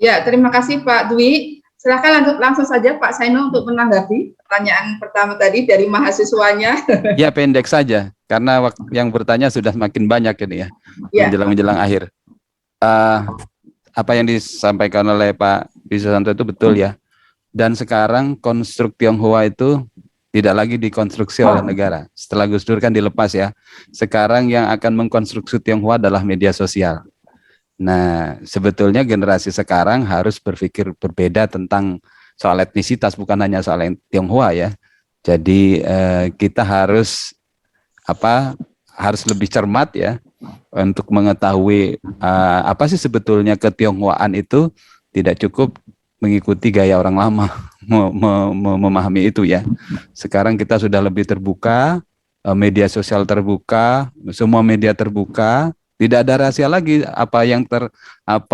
Ya, terima kasih Pak Dwi. Silakan langsung saja Pak Saino untuk menanggapi pertanyaan pertama tadi dari mahasiswanya. Ya, pendek saja, karena yang bertanya sudah makin banyak ini ya, Ya, menjelang akhir. Apa yang disampaikan oleh Pak Susanto itu betul ya. Dan sekarang konstruk Tionghoa itu tidak lagi dikonstruksi oleh negara. Setelah Gus Dur kan dilepas ya. Sekarang yang akan mengkonstruksi Tionghoa adalah media sosial. Nah, sebetulnya generasi sekarang harus berpikir berbeda tentang soal etnisitas, bukan hanya soal Tionghoa ya. Jadi kita harus harus lebih cermat ya untuk mengetahui apa sih sebetulnya ketionghoaan itu. Tidak cukup mengikuti gaya orang lama memahami itu ya. Sekarang kita sudah lebih terbuka, media sosial terbuka, semua media terbuka, tidak ada rahasia lagi apa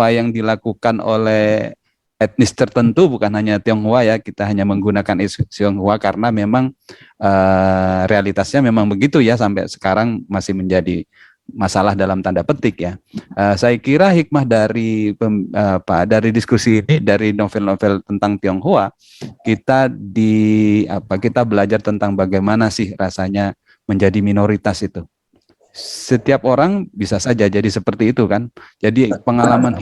yang dilakukan oleh etnis tertentu, bukan hanya Tionghoa ya. Kita hanya menggunakan isu Tionghoa karena memang realitasnya memang begitu ya, sampai sekarang masih menjadi masalah dalam tanda petik ya. Saya kira hikmah dari dari diskusi ini, dari novel-novel tentang Tionghoa, kita belajar tentang bagaimana sih rasanya menjadi minoritas itu. Setiap orang bisa saja jadi seperti itu kan. Jadi pengalaman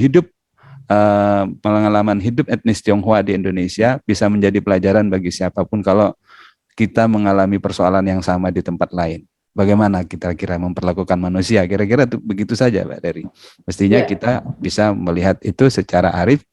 hidup etnis Tionghoa di Indonesia bisa menjadi pelajaran bagi siapapun kalau kita mengalami persoalan yang sama di tempat lain. Bagaimana kita kira memperlakukan manusia? Kira-kira begitu saja, Mbak Dery. Mestinya kita bisa melihat itu secara arif,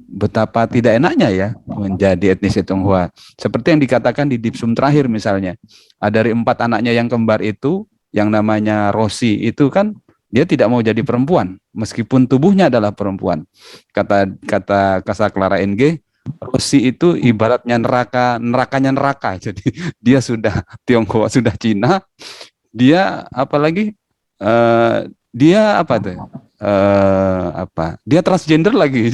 betapa tidak enaknya ya menjadi etnis Tionghoa. Seperti yang dikatakan di Dipsum terakhir misalnya, dari 4 anaknya yang kembar itu, yang namanya Rosi itu kan dia tidak mau jadi perempuan, meskipun tubuhnya adalah perempuan. Kata Clara NG, Rosi itu ibaratnya nerakanya neraka. Jadi dia sudah Tionghoa, sudah Cina, dia apalagi dia apa tuh? Dia transgender lagi.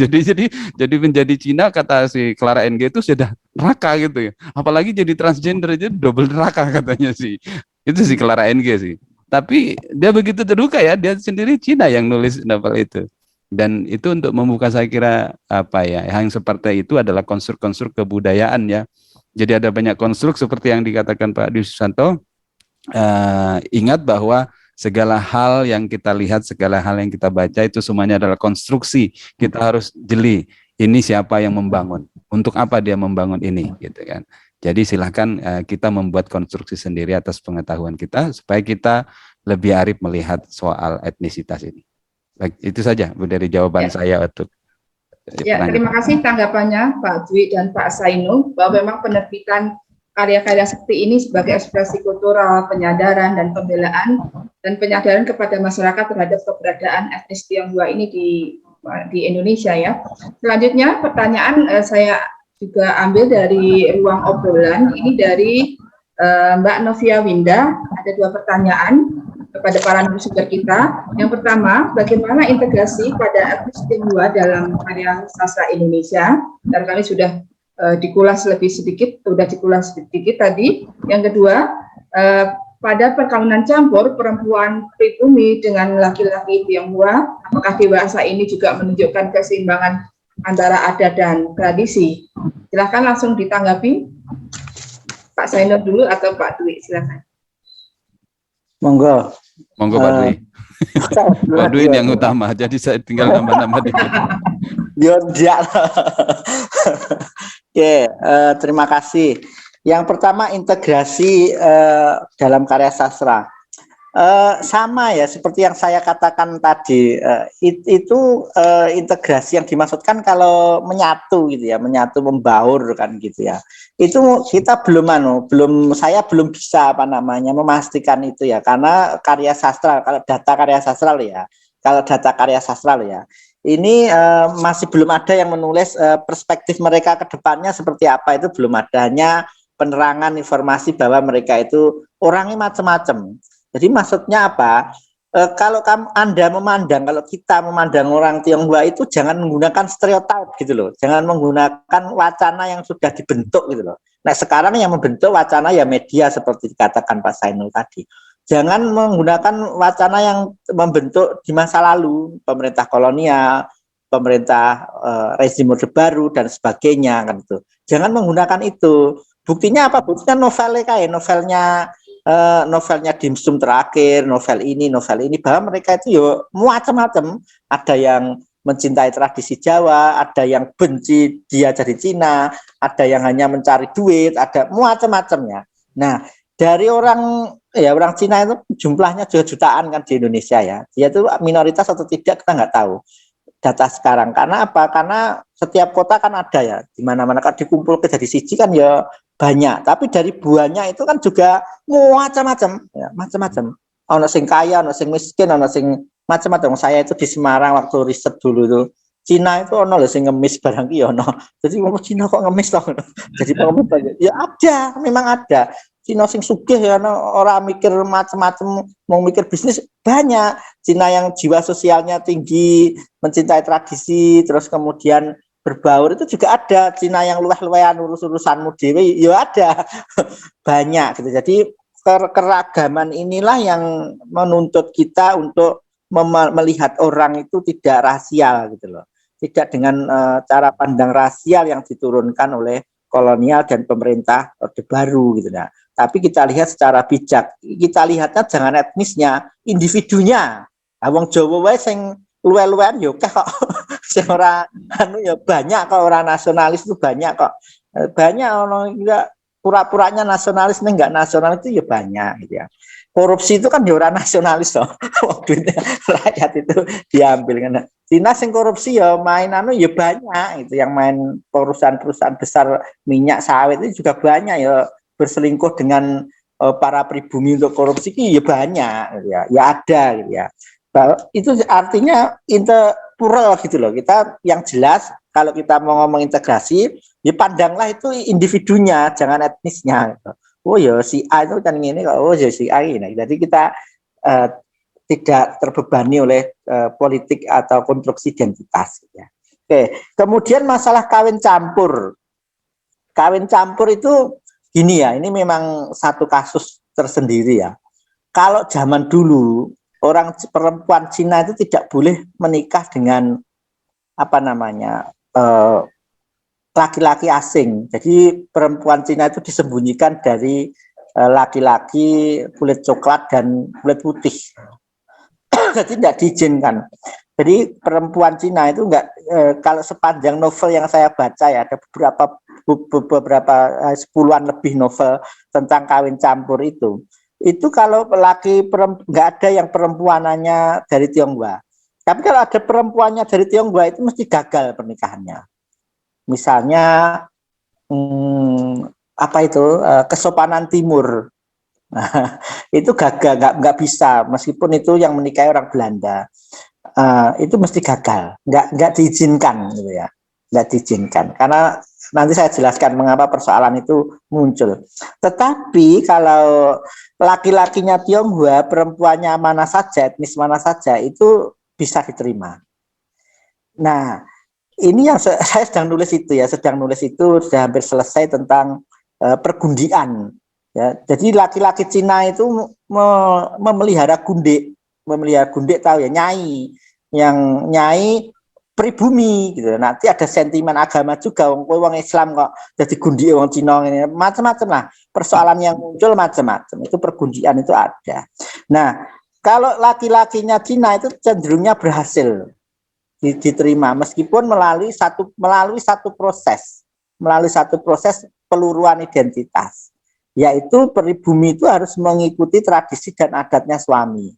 Jadi menjadi Cina, kata si Clara NG itu sudah neraka gitu ya. Apalagi jadi transgender aja double neraka katanya sih. Itu si Clara NG sih. Tapi dia begitu terbuka ya, dia sendiri Cina yang nulis novel itu. Dan itu untuk membuka, saya kira yang seperti itu adalah konstruk-konstruk kebudayaan ya. Jadi ada banyak konstruk seperti yang dikatakan Pak Dwi Susanto. Ingat bahwa segala hal yang kita lihat, segala hal yang kita baca itu semuanya adalah konstruksi. Kita harus jeli, ini siapa yang membangun, untuk apa dia membangun ini, gitu kan. Jadi silahkan kita membuat konstruksi sendiri atas pengetahuan kita supaya kita lebih arif melihat soal etnisitas ini. Baik, itu saja Bu dari jawaban saya untuk terima kasih tanggapannya Pak Dwi dan Pak Saino, bahwa memang penerbitan karya-karya seperti ini sebagai ekspresi kultural, penyadaran dan pembelaan, dan penyadaran kepada masyarakat terhadap keberadaan etnis Tionghoa ini di Indonesia ya. Selanjutnya pertanyaan saya juga ambil dari ruang obrolan, ini dari Mbak Novia Winda. Ada 2 pertanyaan kepada para narasumber kita. Yang pertama, bagaimana integrasi pada etnis Tionghoa dalam karya sastra Indonesia? Dan kami sudah dikulas sedikit tadi. Yang kedua, pada perkawinan campur perempuan pribumi dengan laki-laki Tionghoa, apakah dewasa ini juga menunjukkan keseimbangan antara adat dan tradisi? Silakan langsung ditanggapi, Pak Saino dulu atau Pak Dwi, silakan. Monggo Pak Dwi. Pak Dwi yang utama, jadi saya tinggal nama-nama dikit. Terima kasih. Yang pertama, integrasi dalam karya sastra. Sama ya seperti yang saya katakan tadi, itu integrasi yang dimaksudkan kalau menyatu gitu ya, menyatu membaur kan gitu ya. Itu kita saya belum bisa memastikan itu ya, karena karya sastra, kalau data karya sastra loh ya, ini masih belum ada yang menulis perspektif mereka ke depannya seperti apa, itu belum ada, hanya penerangan informasi bahwa mereka itu orangnya macam-macam. Jadi maksudnya apa? Kalau kalau kita memandang orang Tionghoa itu jangan menggunakan stereotip gitu loh, jangan menggunakan wacana yang sudah dibentuk gitu loh. Nah sekarang yang membentuk wacana ya media seperti dikatakan Pak Sainul tadi. Jangan menggunakan wacana yang membentuk di masa lalu, pemerintah kolonial, pemerintah rezim Orde Baru dan sebagainya kan itu. Jangan menggunakan itu. Buktinya apa? Buktinya novelnya Dimsum terakhir, novel ini, bahwa mereka itu yo macam-macam. Ada yang mencintai tradisi Jawa, ada yang benci dia jadi Cina, ada yang hanya mencari duit, ada macam-macamnya. Nah, dari orang Cina itu jumlahnya juga jutaan kan di Indonesia ya. Dia itu minoritas atau tidak kita nggak tahu data sekarang. Karena apa? Karena setiap kota kan ada ya, di mana-mana kan dikumpul ke jadi siji kan ya banyak. Tapi dari buahnya itu kan juga macam-macam, ya, macam-macam. Ono sing kaya, ono sing miskin, ono sing macam-macam. Saya itu di Semarang waktu riset dulu itu, Cina itu ono loh sing ngemis barang ki ono. Jadi wong Cina kok ngemis toh. Jadi pengemis banyak. Ya ada, memang ada. Cina sing sugih ya orang mikir macam-macam, mau mikir bisnis banyak. Cina yang jiwa sosialnya tinggi, mencintai tradisi, terus kemudian berbaur itu juga ada. Cina yang luweh-luwehan urus-urusanmu dhewe ya ada. Banyak gitu. Jadi keragaman inilah yang menuntut kita untuk melihat orang itu tidak rasial gitu loh. Tidak dengan cara pandang rasial yang diturunkan oleh kolonial dan pemerintah Orde Baru gitu. Nah, tapi kita lihat secara bijak. Kita lihatnya jangan etnisnya, individunya. Wong Jawa wae sing luwe-luwean yo kok sing ora anu ya banyak kok, orang nasionalis itu banyak kok. Banyak orang enggak pura-puranya nasionalis nih enggak nasionalis itu ya banyak gitu ya. Korupsi itu kan ya orang nasionalis toh. Duitnya rakyat itu diambil kan. Cina sing korupsi ya main anu ya banyak gitu, yang main perusahaan-perusahaan besar minyak sawit itu juga banyak ya, berselingkuh dengan para pribumi untuk korupsi ya banyak gitu ya. Ya ada gitu ya. Itu artinya interplural gitu loh. Kita yang jelas kalau kita mau ngomong integrasi, ya pandanglah itu individunya, jangan etnisnya gitu. Oh ya si A itu kan ini, oh ya si A ini. Jadi kita tidak terbebani oleh politik atau konstruksi identitas. Ya. Oke, kemudian masalah kawin campur. Kawin campur itu gini ya, ini memang satu kasus tersendiri ya. Kalau zaman dulu orang perempuan Cina itu tidak boleh menikah dengan apa namanya laki-laki asing. Jadi perempuan Cina itu disembunyikan dari laki-laki kulit coklat dan kulit putih. Jadi tidak diizinkan. Jadi perempuan Cina itu enggak, kalau sepanjang novel yang saya baca ya, ada beberapa sepuluhan lebih novel tentang kawin campur itu kalau laki enggak ada yang perempuanannya dari Tionghoa. Tapi kalau ada perempuannya dari Tionghoa itu mesti gagal pernikahannya. Misalnya apa itu kesopanan timur. Nah, itu gagal, nggak bisa, meskipun itu yang menikahi orang Belanda, itu mesti gagal, nggak diizinkan gitu ya, nggak diizinkan, karena nanti saya jelaskan mengapa persoalan itu muncul. Tetapi kalau laki-lakinya Tionghoa, perempuannya mana saja, etnis mana saja, itu bisa diterima. Nah, ini yang saya sedang nulis itu ya, sudah hampir selesai tentang pergundian. Ya, jadi laki-laki Cina itu memelihara gundik tahu ya, nyai pribumi gitu. Nanti ada sentimen agama juga, wong Islam kok jadi gundik wong Cina ini, macam-macam lah. Persoalan yang muncul macam-macam. Itu pergundian itu ada. Nah, kalau laki-lakinya Cina itu cenderungnya berhasil diterima meskipun melalui satu proses peluruan identitas. Yaitu pribumi itu harus mengikuti tradisi dan adatnya suami.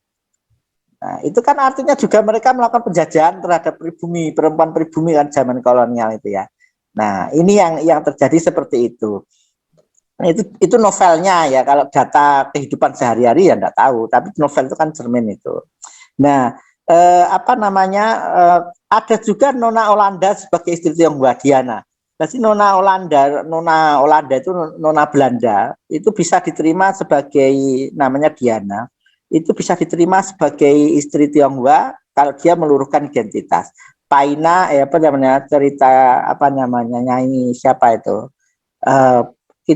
Nah, itu kan artinya juga mereka melakukan penjajahan terhadap pribumi, perempuan pribumi kan zaman kolonial itu ya. Nah, ini yang terjadi seperti itu. Nah, itu novelnya ya, kalau data kehidupan sehari-hari ya enggak tahu, tapi novel itu kan cermin itu. Nah, ada juga Nona Olanda sebagai istri Tionghoa, Diana. Jadi Nona Olanda itu Nona Belanda itu bisa diterima sebagai, namanya Diana, itu bisa diterima sebagai istri Tionghoa kalau dia meluruhkan identitas. Paina nyanyi siapa itu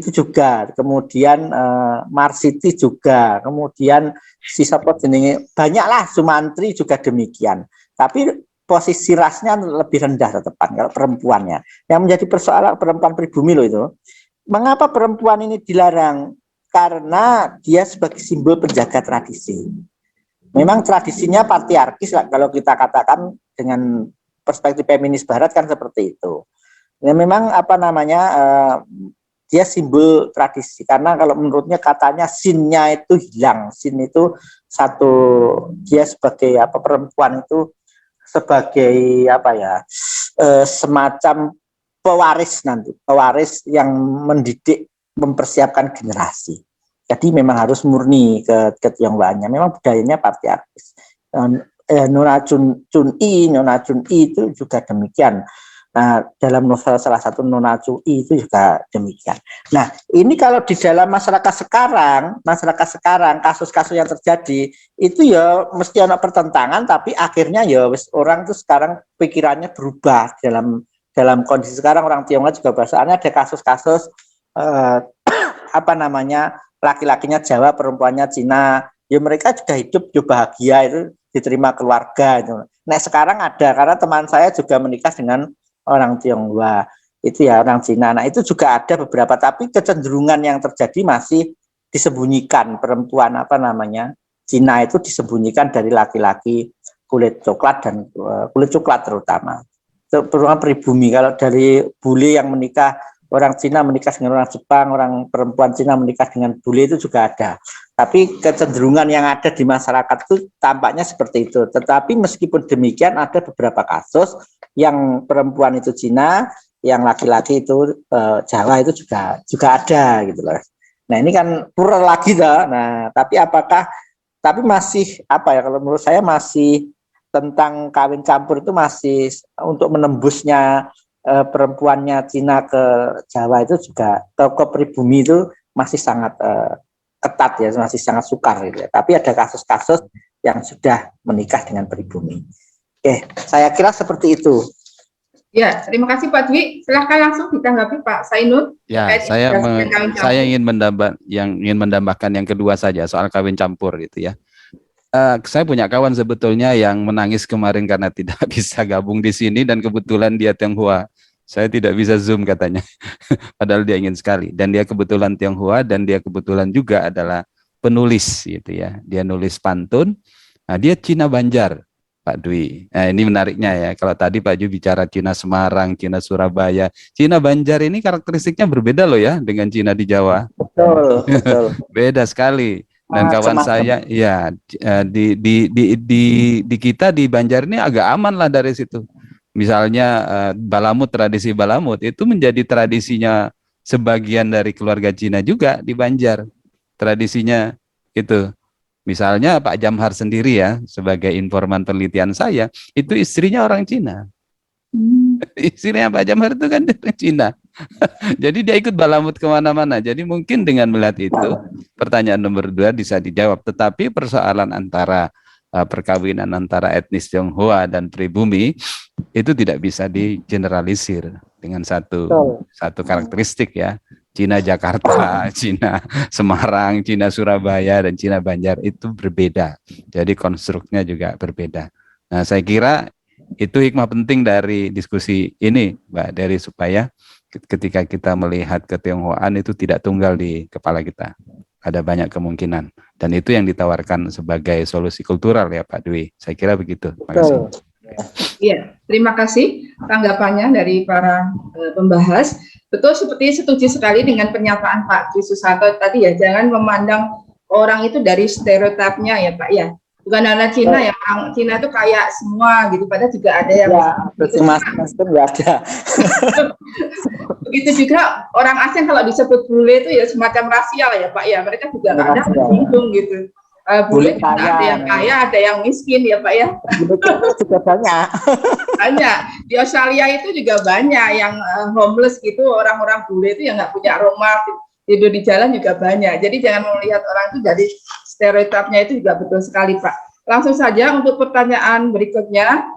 juga, kemudian Marsiti juga, kemudian banyaklah, Sumantri juga demikian. Tapi posisi rasnya lebih rendah tetepan kalau perempuannya. Yang menjadi persoalan perempuan pribumi loh itu. Mengapa perempuan ini dilarang? Karena dia sebagai simbol penjaga tradisi. Memang tradisinya patriarkis kalau kita katakan dengan perspektif feminis barat kan seperti itu. Ya memang apa namanya dia simbol tradisi karena kalau menurutnya katanya sinnya itu hilang. Sin itu satu dia sebagai apa perempuan itu sebagai apa ya semacam pewaris yang mendidik mempersiapkan generasi. Jadi memang harus murni ke Tionghoanya. Memang budayanya patriarkis. Nona Chun-i itu juga demikian. Nah, dalam novel salah satu Nona Chun-i itu juga demikian. Nah, ini kalau di dalam masyarakat sekarang kasus-kasus yang terjadi itu ya mesti ada pertentangan, tapi akhirnya ya orang itu sekarang pikirannya berubah dalam kondisi sekarang orang Tionghoa juga bahasannya ada kasus-kasus apa namanya laki-lakinya Jawa, perempuannya Cina, ya mereka juga hidup bahagia itu diterima keluarga itu. Nah sekarang ada karena teman saya juga menikah dengan orang Tionghoa itu ya orang Cina. Nah itu juga ada beberapa tapi kecenderungan yang terjadi masih disembunyikan perempuan apa namanya Cina itu disembunyikan dari laki-laki kulit coklat dan kulit coklat terutama. Terutama pribumi kalau dari bule yang menikah orang Cina menikah dengan orang Jepang, orang perempuan Cina menikah dengan bule itu juga ada. Tapi kecenderungan yang ada di masyarakat itu tampaknya seperti itu. Tetapi meskipun demikian ada beberapa kasus yang perempuan itu Cina, yang laki-laki itu Jawa itu juga ada gitu loh. Nah ini kan plural lagi dah. Nah tapi masih apa ya kalau menurut saya masih tentang kawin campur itu masih untuk menembusnya perempuannya Cina ke Jawa itu juga ke pribumi itu masih sangat ketat ya, masih sangat sukar gitu ya. Tapi ada kasus-kasus yang sudah menikah dengan pribumi. Oke, saya kira seperti itu. Ya, terima kasih Pak Dwi. Silahkan langsung ditanggapi Pak Sainur. Ya, saya ingin menambahkan yang kedua saja soal kawin campur gitu ya. Saya punya kawan sebetulnya yang menangis kemarin karena tidak bisa gabung di sini dan kebetulan dia Tionghoa. Saya tidak bisa Zoom katanya, padahal dia ingin sekali. Dan dia kebetulan Tionghoa dan dia kebetulan juga adalah penulis gitu ya. Dia nulis pantun. Nah, dia Cina Banjar, Pak Dwi. Nah, ini menariknya ya. Kalau tadi Pak Dwi bicara Cina Semarang, Cina Surabaya, Cina Banjar ini karakteristiknya berbeda loh ya dengan Cina di Jawa. Betul. Beda sekali. Dan kawan saya ya di kita di Banjar ini agak aman lah dari situ. Misalnya balamut, tradisi balamut itu menjadi tradisinya sebagian dari keluarga Cina juga di Banjar. Tradisinya itu. Misalnya Pak Jamhar sendiri ya sebagai informan penelitian saya itu istrinya orang Cina. Istrinya Pak Jamhar itu kan dari Cina. Jadi dia ikut balamut kemana-mana. Jadi mungkin dengan melihat itu, pertanyaan nomor 2 bisa dijawab. Tetapi persoalan antara perkawinan antara etnis Tionghoa dan pribumi itu tidak bisa digeneralisir dengan satu karakteristik ya. Cina Jakarta, Cina Semarang, Cina Surabaya, dan Cina Banjar itu berbeda. Jadi konstruknya juga berbeda. Nah, saya kira itu hikmah penting dari diskusi ini, Mbak Dery, supaya ketika kita melihat ketionghoaan itu tidak tunggal di kepala kita. Ada banyak kemungkinan. Dan itu yang ditawarkan sebagai solusi kultural ya Pak Dwi. Saya kira begitu. Terima kasih. Iya, terima kasih tanggapannya dari para pembahas. Betul, setuju sekali dengan pernyataan Pak Dwi Susanto tadi ya, jangan memandang orang itu dari stereotipnya ya Pak ya. Bukan hanya Cina ya, orang Cina itu kayak semua gitu, padahal juga ada yang nggak ada. Begitu juga orang asing kalau disebut bule itu ya semacam rasial ya Pak ya, mereka juga nggak ada tersinggung gitu. Bule juga ada yang kaya, ada yang miskin ya Pak ya. Juga banyak. Banyak. Di Australia itu juga banyak yang homeless gitu, orang-orang bule itu yang nggak punya rumah, tidur di jalan juga banyak. Jadi jangan melihat orang itu dari stereotipnya, itu juga betul sekali Pak. Langsung saja untuk pertanyaan berikutnya.